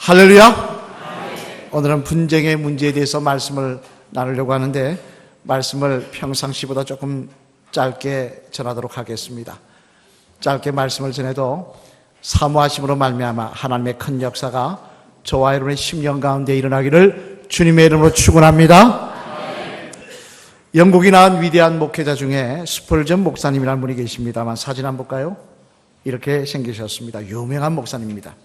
할렐루야! 오늘은 분쟁의 문제에 대해서 말씀을 나누려고 하는데 말씀을 평상시보다 조금 짧게 전하도록 하겠습니다. 짧게 말씀을 전해도 사모하심으로 말미암아 하나님의 큰 역사가 저와 여러분의 심령 가운데 일어나기를 주님의 이름으로 축원합니다. 영국이 낳은 위대한 목회자 중에 스펄전 목사님이라는 분이 계십니다만 사진 한번 볼까요? 이렇게 생기셨습니다. 유명한 목사님입니다.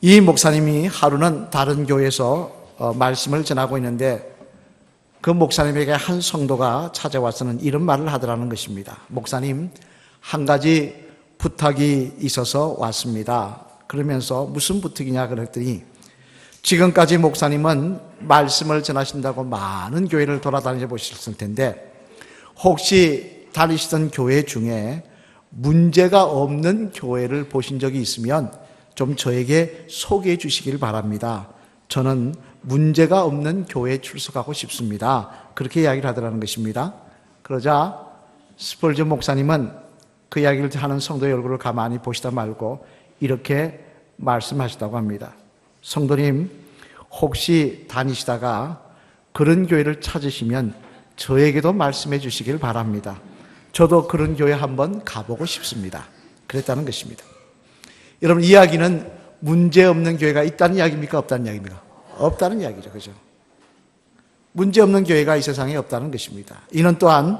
이 목사님이 하루는 다른 교회에서 말씀을 전하고 있는데 그 목사님에게 한 성도가 찾아와서는 이런 말을 하더라는 것입니다. 목사님, 한 가지 부탁이 있어서 왔습니다. 그러면서 무슨 부탁이냐 그랬더니 지금까지 목사님은 말씀을 전하신다고 많은 교회를 돌아다녀 보셨을 텐데 혹시 다니시던 교회 중에 문제가 없는 교회를 보신 적이 있으면 좀 저에게 소개해 주시길 바랍니다. 저는 문제가 없는 교회에 출석하고 싶습니다. 그렇게 이야기를 하더라는 것입니다. 그러자 스펄전 목사님은 그 이야기를 하는 성도의 얼굴을 가만히 보시다 말고 이렇게 말씀하시다고 합니다. 성도님, 혹시 다니시다가 그런 교회를 찾으시면 저에게도 말씀해 주시길 바랍니다. 저도 그런 교회 한번 가보고 싶습니다. 그랬다는 것입니다. 여러분, 이 이야기는 문제없는 교회가 있다는 이야기입니까? 없다는 이야기입니까? 없다는 이야기죠. 그죠? 문제없는 교회가 이 세상에 없다는 것입니다. 이는 또한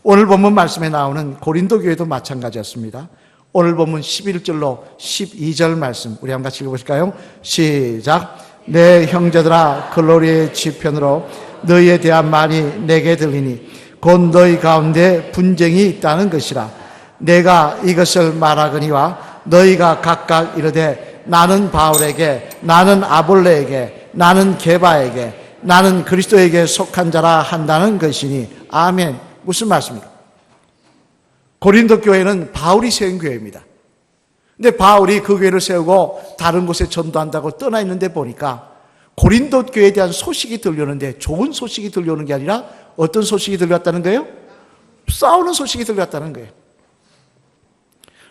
오늘 본문 말씀에 나오는 고린도 교회도 마찬가지였습니다. 오늘 본문 11절로 12절 말씀 우리 한번 같이 읽어보실까요? 시작. 내 형제들아, 글로리의 지편으로 너희에 대한 말이 내게 들리니 곧 너희 가운데 분쟁이 있다는 것이라. 내가 이것을 말하거니와 너희가 각각 이르되 나는 바울에게, 나는 아볼레에게, 나는 게바에게, 나는 그리스도에게 속한 자라 한다는 것이니. 아멘. 무슨 말씀입니까? 고린도 교회는 바울이 세운 교회입니다. 근데 바울이 그 교회를 세우고 다른 곳에 전도한다고 떠나 있는데 보니까 고린도 교회에 대한 소식이 들려오는데 좋은 소식이 들려오는 게 아니라 어떤 소식이 들려왔다는 거예요? 싸우는 소식이 들려왔다는 거예요.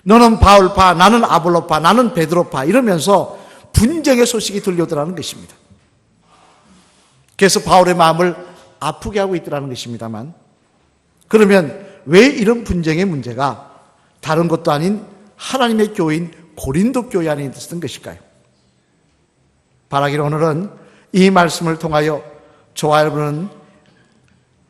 너는 바울파, 나는 아볼로파, 나는 베드로파 이러면서 분쟁의 소식이 들려오더라는 것입니다. 그래서 바울의 마음을 아프게 하고 있더라는 것입니다만, 그러면 왜 이런 분쟁의 문제가 다른 것도 아닌 하나님의 교회인 고린도 교회 안에 있었던 것일까요? 바라기를 오늘은 이 말씀을 통하여 저와 여러분은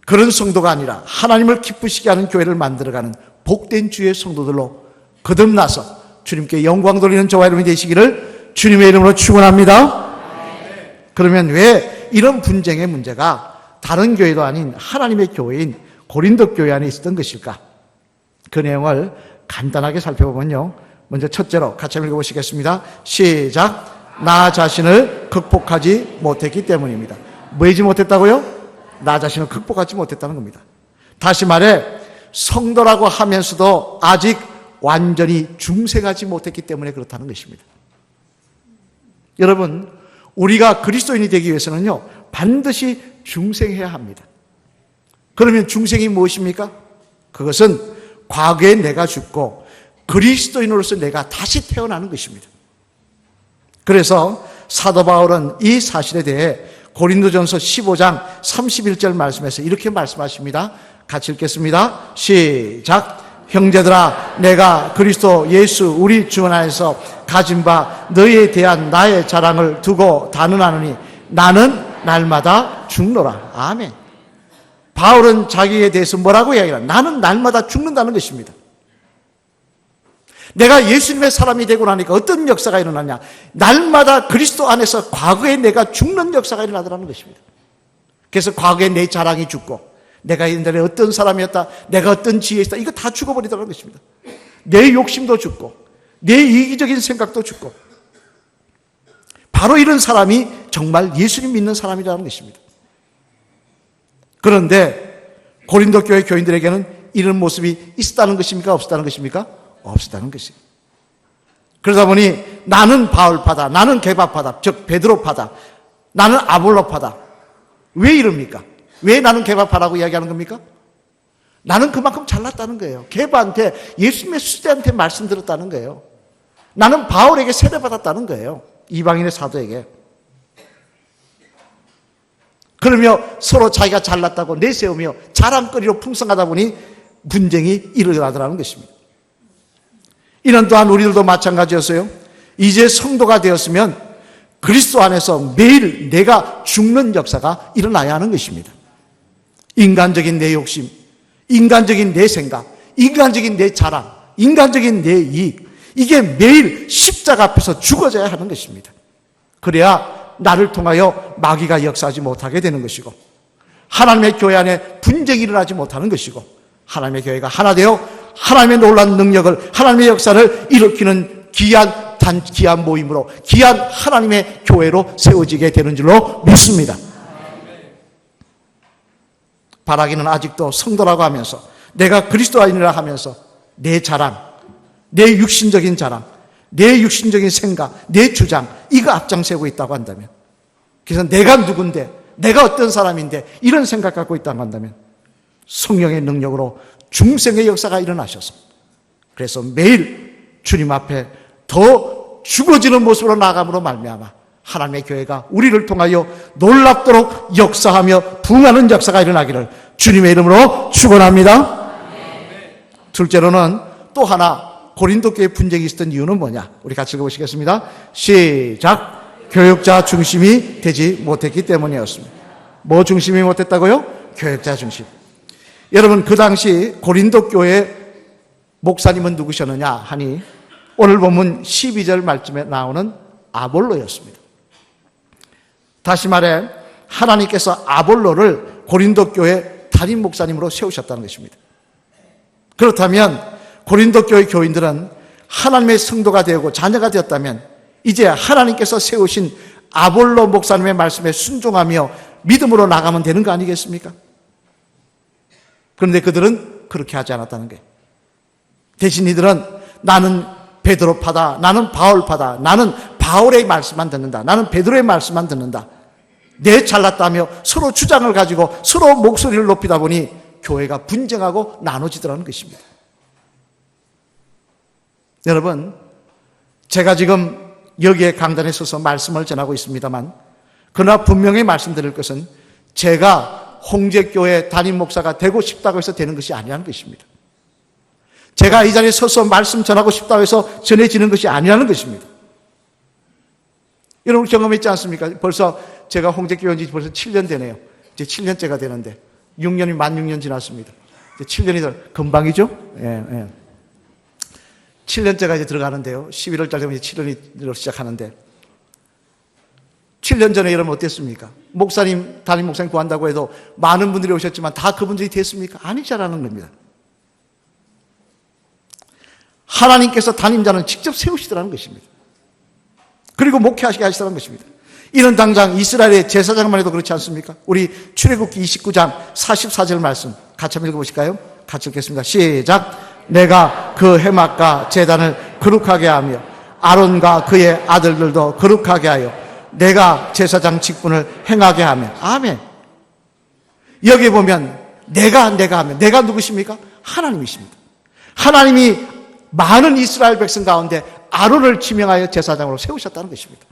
그런 성도가 아니라 하나님을 기쁘시게 하는 교회를 만들어가는 복된 주의 성도들로 거듭나서 주님께 영광 돌리는 저와 여러분이 되시기를 주님의 이름으로 축원합니다. 그러면 왜 이런 분쟁의 문제가 다른 교회도 아닌 하나님의 교회인 고린도 교회 안에 있었던 것일까? 그 내용을 간단하게 살펴보면요. 먼저 첫째로 같이 한번 읽어보시겠습니다. 시작. 나 자신을 극복하지 못했기 때문입니다. 뭐이지 못했다고요? 나 자신을 극복하지 못했다는 겁니다. 다시 말해 성도라고 하면서도 아직 완전히 중생하지 못했기 때문에 그렇다는 것입니다. 여러분, 우리가 그리스도인이 되기 위해서는요, 반드시 중생해야 합니다. 그러면 중생이 무엇입니까? 그것은 과거에 내가 죽고 그리스도인으로서 내가 다시 태어나는 것입니다. 그래서 사도 바울은 이 사실에 대해 고린도전서 15장 31절 말씀에서 이렇게 말씀하십니다. 같이 읽겠습니다. 시작. 형제들아, 내가 그리스도 예수 우리 주 안에서 가진 바 너희에 대한 나의 자랑을 두고 단언하노니 나는 날마다 죽노라. 아멘. 바울은 자기에 대해서 뭐라고 이야기하냐? 나는 날마다 죽는다는 것입니다. 내가 예수님의 사람이 되고 나니까 어떤 역사가 일어나냐? 날마다 그리스도 안에서 과거에 내가 죽는 역사가 일어나더라는 것입니다. 그래서 과거에 내 자랑이 죽고 내가 옛날에 어떤 사람이었다, 내가 어떤 지혜에 있다, 이거 다 죽어버리더라는 것입니다. 내 욕심도 죽고 내 이기적인 생각도 죽고 바로 이런 사람이 정말 예수님 믿는 사람이라는 것입니다. 그런데 고린도 교회 교인들에게는 이런 모습이 있었다는 것입니까? 없었다는 것입니까? 없었다는 것입니다. 그러다 보니 나는 바울파다, 나는 게바파다, 즉 베드로파다, 나는 아볼로파다. 왜 이럽니까? 왜 나는 게바파라고 이야기하는 겁니까? 나는 그만큼 잘났다는 거예요. 게바한테, 예수님의 수제한테 말씀 들었다는 거예요. 나는 바울에게 세례받았다는 거예요. 이방인의 사도에게. 그러며 서로 자기가 잘났다고 내세우며 자랑거리로 풍성하다 보니 분쟁이 일어나더라는 것입니다. 이는 또한 우리들도 마찬가지였어요. 이제 성도가 되었으면 그리스도 안에서 매일 내가 죽는 역사가 일어나야 하는 것입니다. 인간적인 내 욕심, 인간적인 내 생각, 인간적인 내 자랑, 인간적인 내 이익, 이게 매일 십자가 앞에서 죽어져야 하는 것입니다. 그래야 나를 통하여 마귀가 역사하지 못하게 되는 것이고, 하나님의 교회 안에 분쟁이 일어나지 못하는 것이고, 하나님의 교회가 하나 되어 하나님의 놀라운 능력을, 하나님의 역사를 일으키는 귀한 모임으로, 귀한 하나님의 교회로 세워지게 되는 줄로 믿습니다. 바라기는 아직도 성도라고 하면서, 내가 그리스도인이라 하면서 내 자랑, 내 육신적인 자랑, 내 육신적인 생각, 내 주장, 이거 앞장세고 있다고 한다면, 그래서 내가 누군데, 내가 어떤 사람인데 이런 생각 갖고 있다고 한다면 성령의 능력으로 중생의 역사가 일어나셔서, 그래서 매일 주님 앞에 더 죽어지는 모습으로 나아감으로 말미암아 하나님의 교회가 우리를 통하여 놀랍도록 역사하며 부흥하는 역사가 일어나기를 주님의 이름으로 축원합니다. 둘째로는 또 하나 고린도 교회 분쟁이 있었던 이유는 뭐냐? 우리 같이 읽어보시겠습니다. 시작. 교역자 중심이 되지 못했기 때문이었습니다. 뭐 중심이 못했다고요? 교역자 중심. 여러분, 그 당시 고린도 교회 목사님은 누구셨느냐 하니 오늘 본문 12절 말씀에 나오는 아볼로였습니다. 다시 말해 하나님께서 아볼로를 고린도 교회 담임 목사님으로 세우셨다는 것입니다. 그렇다면 고린도 교회 교인들은 하나님의 성도가 되고 자녀가 되었다면 이제 하나님께서 세우신 아볼로 목사님의 말씀에 순종하며 믿음으로 나가면 되는 거 아니겠습니까? 그런데 그들은 그렇게 하지 않았다는 거예요. 대신 이들은 나는 베드로파다, 나는 바울파다, 나는 바울의 말씀만 듣는다, 나는 베드로의 말씀만 듣는다, 내 잘났다며 서로 주장을 가지고 서로 목소리를 높이다 보니 교회가 분쟁하고 나눠지더라는 것입니다. 여러분, 제가 지금 여기에 강단에 서서 말씀을 전하고 있습니다만, 그러나 분명히 말씀드릴 것은 제가 홍제교회 담임 목사가 되고 싶다고 해서 되는 것이 아니라는 것입니다. 제가 이 자리에 서서 말씀 전하고 싶다고 해서 전해지는 것이 아니라는 것입니다. 여러분 경험했지 않습니까? 벌써 제가 홍제교회 온 지 벌써 7년 되네요. 이제 7년째가 되는데 6년이 만 6년 지났습니다. 이제 7년이 금방이죠? 예. 7년째가 이제 들어가는데요. 11월 달 되면 이제 7년이 시작하는데, 7년 전에 여러분 어땠습니까? 목사님, 담임 목사님 구한다고 해도 많은 분들이 오셨지만 다 그분들이 됐습니까? 아니잖아는 겁니다. 하나님께서 담임자는 직접 세우시더라는 것입니다. 그리고 목회하시게 하시더라는 것입니다. 이는 당장 이스라엘의 제사장만 해도 그렇지 않습니까? 우리 출애굽기 29장 44절 말씀 같이 한번 읽어보실까요? 같이 읽겠습니다. 시작. 내가 그 회막과 제단을 거룩하게 하며 아론과 그의 아들들도 거룩하게 하여 내가 제사장 직분을 행하게 하며. 아멘. 여기 보면 내가 하면, 내가 누구십니까? 하나님이십니다. 하나님이 많은 이스라엘 백성 가운데 아론을 지명하여 제사장으로 세우셨다는 것입니다.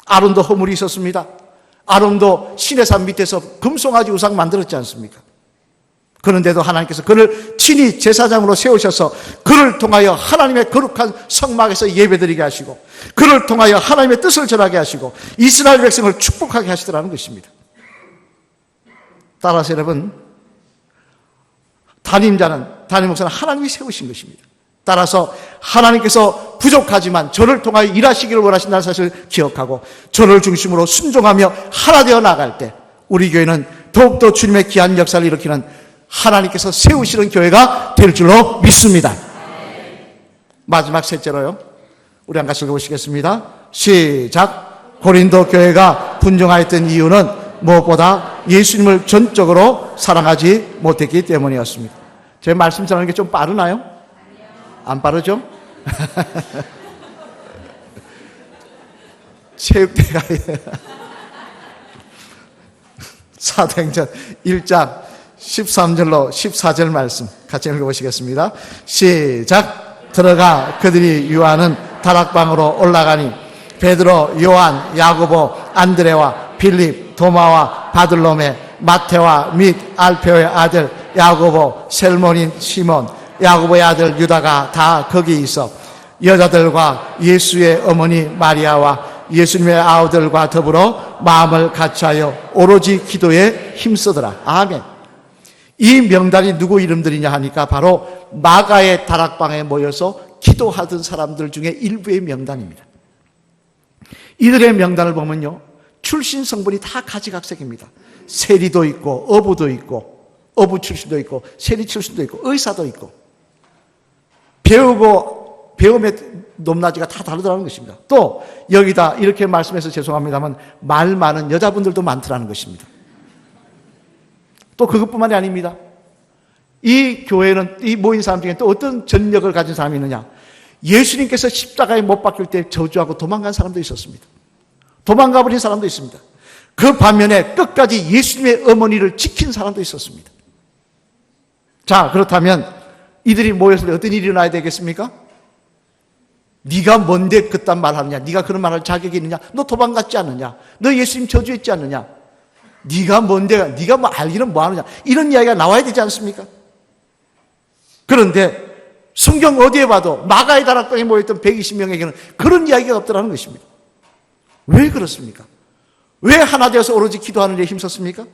아론도 허물이 있었습니다. 아론도 시내산 밑에서 금송아지 우상 만들었지 않습니까? 그런데도 하나님께서 그를 친히 제사장으로 세우셔서 그를 통하여 하나님의 거룩한 성막에서 예배드리게 하시고, 그를 통하여 하나님의 뜻을 전하게 하시고 이스라엘 백성을 축복하게 하시더라는 것입니다. 따라서 여러분, 담임 목사는 하나님이 세우신 것입니다. 따라서 하나님께서 부족하지만 저를 통하여 일하시기를 원하신다는 사실을 기억하고 저를 중심으로 순종하며 하나 되어 나갈 때 우리 교회는 더욱더 주님의 귀한 역사를 일으키는 하나님께서 세우시는 교회가 될 줄로 믿습니다. 마지막 셋째로요, 우리 한 가지 읽어보시겠습니다. 시작. 고린도 교회가 분쟁하였던 이유는 무엇보다 예수님을 전적으로 사랑하지 못했기 때문이었습니다. 제 말씀 전하는 게 좀 빠르나요? 안 빠르죠? 체육대가 사도행전 1장 13절로 14절 말씀 같이 읽어보시겠습니다. 시작. 들어가 그들이 유하는 다락방으로 올라가니 베드로, 요한, 야고보, 안드레와 빌립, 도마와 바들로메, 마테와 및 알페오의 아들 야고보, 셀몬인 시몬, 야고보의 아들 유다가 다 거기 있어 여자들과 예수의 어머니 마리아와 예수님의 아우들과 더불어 마음을 같이하여 오로지 기도에 힘쓰더라. 아멘. 이 명단이 누구 이름들이냐 하니까 바로 마가의 다락방에 모여서 기도하던 사람들 중에 일부의 명단입니다. 이들의 명단을 보면요, 출신 성분이 다 가지각색입니다. 세리도 있고 어부도 있고, 어부 출신도 있고 세리 출신도 있고 의사도 있고, 배우고 배움의 높낮이가 다 다르다는 것입니다. 또 여기다 이렇게 말씀해서 죄송합니다만 말 많은 여자분들도 많더라는 것입니다. 또 그것뿐만이 아닙니다. 이 교회는, 이 모인 사람 중에 또 어떤 전력을 가진 사람이 있느냐, 예수님께서 십자가에 못 박힐 때 저주하고 도망간 사람도 있었습니다. 도망가 버린 사람도 있습니다. 그 반면에 끝까지 예수님의 어머니를 지킨 사람도 있었습니다. 자, 그렇다면 이들이 모였을 때 어떤 일이 일어나야 되겠습니까? 네가 뭔데 그딴 말 하느냐? 네가 그런 말할 자격이 있느냐? 너 도망갔지 않느냐? 너 예수님 저주했지 않느냐? 네가 뭔데, 네가 뭐 알기는 뭐 하느냐? 이런 이야기가 나와야 되지 않습니까? 그런데 성경 어디에 봐도 마가의 다락방에 모였던 120명에게는 그런 이야기가 없더라는 것입니다. 왜 그렇습니까? 왜 하나 되어서 오로지 기도하는 데 힘썼습니까?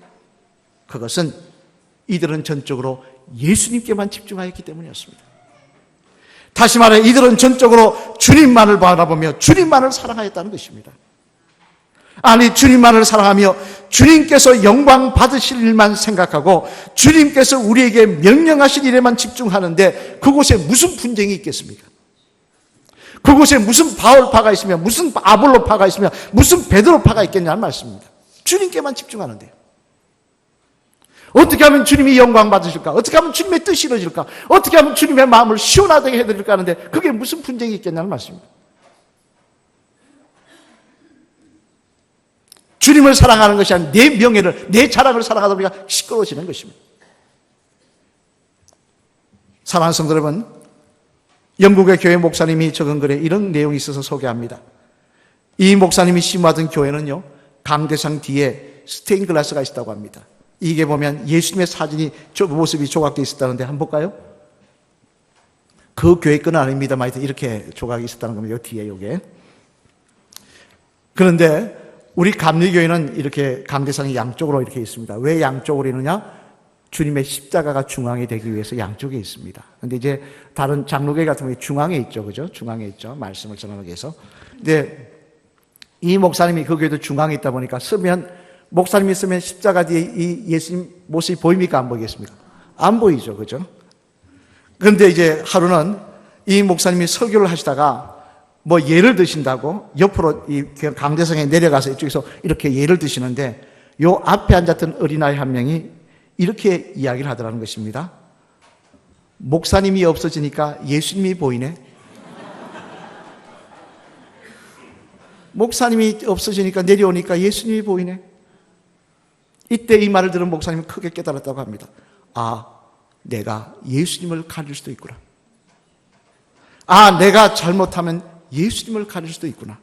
그것은 이들은 전적으로 예수님께만 집중하였기 때문이었습니다. 다시 말해 이들은 전적으로 주님만을 바라보며 주님만을 사랑하였다는 것입니다. 아니, 주님만을 사랑하며 주님께서 영광 받으실 일만 생각하고 주님께서 우리에게 명령하신 일에만 집중하는데 그곳에 무슨 분쟁이 있겠습니까? 그곳에 무슨 바울파가 있으며 무슨 아볼로파가 있으며 무슨 베드로파가 있겠냐는 말씀입니다. 주님께만 집중하는데요. 어떻게 하면 주님이 영광 받으실까? 어떻게 하면 주님의 뜻이 이루어질까? 어떻게 하면 주님의 마음을 시원하게 해드릴까 하는데 그게 무슨 분쟁이 있겠냐는 말씀입니다. 주님을 사랑하는 것이 아니라 내 명예를, 내 자랑을 사랑하다 보니까 시끄러워지는 것입니다. 사랑하는 성도 여러분, 영국의 교회 목사님이 적은 글에 이런 내용이 있어서 소개합니다. 이 목사님이 심화하던 교회는요, 강대상 뒤에 스테인글라스가 있다고 합니다. 이게 보면 예수님의 사진이, 모습이 조각되어 있었다는데 한번 볼까요? 그 교회 건 아닙니다만 이렇게 조각이 있었다는 겁니다. 요 뒤에 요게. 그런데 우리 감리교회는 이렇게 강대상이 양쪽으로 이렇게 있습니다. 왜 양쪽으로 있느냐? 주님의 십자가가 중앙에 되기 위해서 양쪽에 있습니다. 근데 이제 다른 장로교회 같은 경우에 중앙에 있죠. 그죠? 중앙에 있죠. 말씀을 전하기 위해서. 근데 이 목사님이 그 교회도 중앙에 있다 보니까 쓰면, 목사님이 쓰면 십자가 뒤에 이 예수님 모습이 보입니까? 안 보이겠습니까? 안 보이죠. 그죠? 그런데 이제 하루는 이 목사님이 설교를 하시다가 뭐 예를 드신다고 옆으로 이 강대상에 내려가서 이쪽에서 이렇게 예를 드시는데 요 앞에 앉았던 어린아이 한 명이 이렇게 이야기를 하더라는 것입니다. 목사님이 없어지니까 예수님이 보이네. 목사님이 없어지니까 내려오니까 예수님이 보이네. 이때 이 말을 들은 목사님은 크게 깨달았다고 합니다. 아, 내가 예수님을 가릴 수도 있구나. 아, 내가 잘못하면 예수님을 가릴 수도 있구나.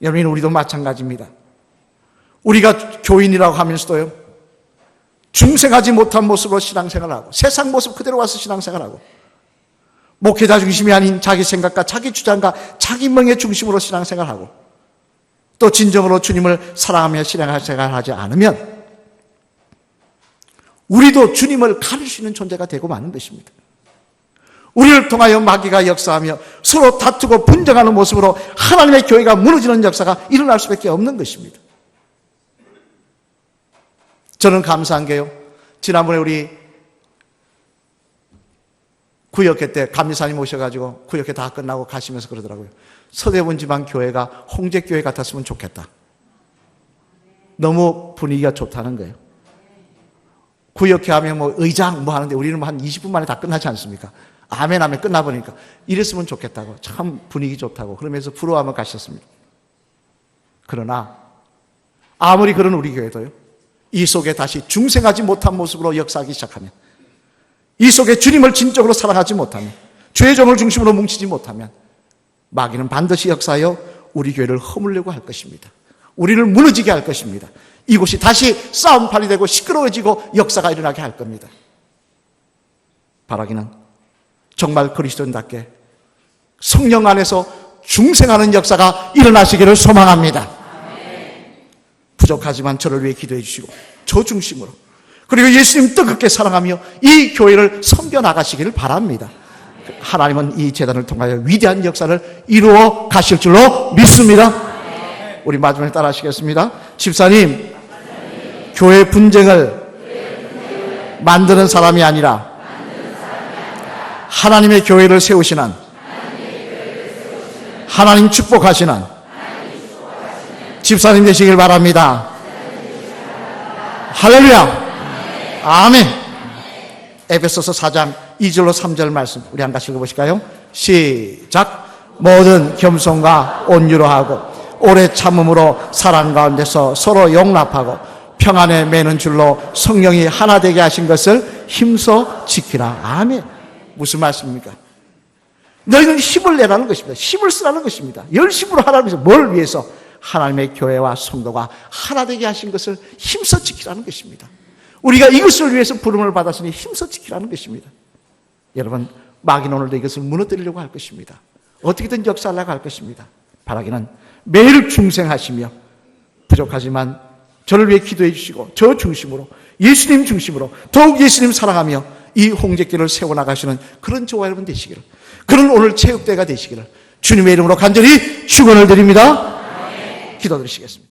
여러분, 우리도 마찬가지입니다. 우리가 교인이라고 하면서도요, 중생하지 못한 모습으로 신앙생활하고 세상 모습 그대로 와서 신앙생활하고 목회자 중심이 아닌 자기 생각과 자기 주장과 자기 명예 중심으로 신앙생활하고 또 진정으로 주님을 사랑하며 신앙생활하지 않으면 우리도 주님을 가릴 수 있는 존재가 되고 마는 것입니다. 우리를 통하여 마귀가 역사하며 서로 다투고 분쟁하는 모습으로 하나님의 교회가 무너지는 역사가 일어날 수밖에 없는 것입니다. 저는 감사한 게요, 지난번에 우리 구역회 때 감리사님 오셔가지고 구역회 다 끝나고 가시면서 그러더라고요. 서대문 지방 교회가 홍제교회 같았으면 좋겠다. 너무 분위기가 좋다는 거예요. 구역회 하면 뭐 의장 뭐 하는데 우리는 한 20분 만에 다 끝나지 않습니까? 아멘 하면 끝나버리니까 이랬으면 좋겠다고, 참 분위기 좋다고 그러면서 부러워하며 가셨습니다. 그러나 아무리 그런 우리 교회도요, 이 속에 다시 중생하지 못한 모습으로 역사하기 시작하면, 이 속에 주님을 진정으로 사랑하지 못하면, 주의 종을 중심으로 뭉치지 못하면 마귀는 반드시 역사하여 우리 교회를 허물려고 할 것입니다. 우리를 무너지게 할 것입니다. 이곳이 다시 싸움판이 되고 시끄러워지고 역사가 일어나게 할 겁니다. 바라기는 정말 그리스도인답게 성령 안에서 중생하는 역사가 일어나시기를 소망합니다. 부족하지만 저를 위해 기도해 주시고 저 중심으로 그리고 예수님 뜨겁게 사랑하며 이 교회를 섬겨 나가시기를 바랍니다. 하나님은 이 재단을 통하여 위대한 역사를 이루어 가실 줄로 믿습니다. 우리 마지막에 따라 하시겠습니다. 집사님, 교회 분쟁을 만드는 사람이 아니라 하나님의 교회를 세우시는, 하나님 축복하시는 집사님 되시길 바랍니다. 할렐루야. 아멘. 에베소서 4장 2절로 3절 말씀 우리 한 가지 읽어보실까요? 시작. 모든 겸손과 온유로 하고 오래 참음으로 사랑 가운데서 서로 용납하고 평안에 매는 줄로 성령이 하나 되게 하신 것을 힘써 지키라. 아멘. 무슨 말씀입니까? 너희는 힘을 내라는 것입니다. 힘을 쓰라는 것입니다. 열심으로 하라는 것입니다. 뭘 위해서? 하나님의 교회와 성도가 하나 되게 하신 것을 힘써 지키라는 것입니다. 우리가 이것을 위해서 부름을 받았으니 힘써 지키라는 것입니다. 여러분, 마귀는 오늘도 이것을 무너뜨리려고 할 것입니다. 어떻게든 역사하려고 할 것입니다. 바라기는 매일 중생하시며 부족하지만 저를 위해 기도해 주시고 저 중심으로 예수님 중심으로 더욱 예수님 사랑하며 이 홍제길을 세워나가시는 그런 저와 여러분 되시기를, 그런 오늘 체육대가 되시기를 주님의 이름으로 간절히 축원을 드립니다. 기도드리시겠습니다.